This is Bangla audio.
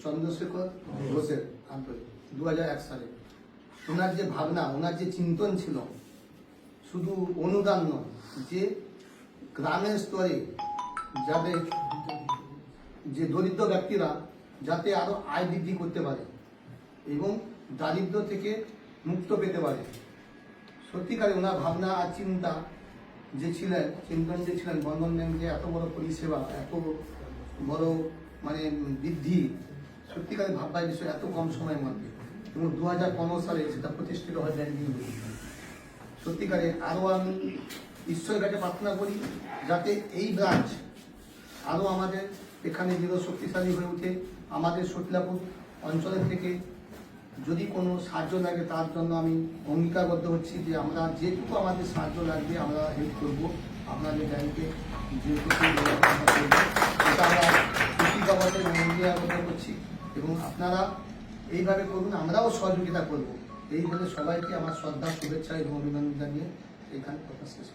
চন্দ্রশেখর ঘোষের 2001 সালে ওনার যে ভাবনা, ওনার যে চিন্তন ছিল, শুধু অনুদান নয়, যে গ্রামের স্তরে যাদের যে দরিদ্র ব্যক্তিরা যাতে আরো আয় বৃদ্ধি করতে পারে এবং দারিদ্র থেকে মুক্ত পেতে পারে। সত্যিকারে ওনার ভাবনা আর চিন্তা যে ছিলেন, চিন্তন যে ছিলেন, বন্ধন ব্যাংকে এত বড় পরিষেবা, এত বড় মানে বৃদ্ধি, সত্যিকারে ভাববার বিষয় এত কম সময়ের মধ্যে, এবং 2015 সালে সেটা প্রতিষ্ঠিত হয় ব্যাংকিং। সত্যিকারে আরও আমি ঈশ্বরের কাছে প্রার্থনা করি যাতে এই ব্রাঞ্চ আরও আমাদের এখানে দৃঢ় শক্তিশালী হয়ে ওঠে। আমাদের সতলাপুর অঞ্চলের থেকে যদি কোনো সাহায্য লাগে তার জন্য আমি অঙ্গীকারবদ্ধ হচ্ছি যে আমরা যেটুকু আমাদের সাহায্য লাগবে আমরা হেল্প করবো। আপনাদের ব্যাংকে যেটুকু সেটা আমরা প্রতিজ্ঞাবদ্ধ অঙ্গীকারবদ্ধ করছি এবং আপনারা এইভাবে করুন, আমরাও সহযোগিতা করব। এই বলে সবাইকে আমার শ্রদ্ধা, শুভেচ্ছা এবং অভিনন্দন জানিয়ে এখানে কথা শেষ।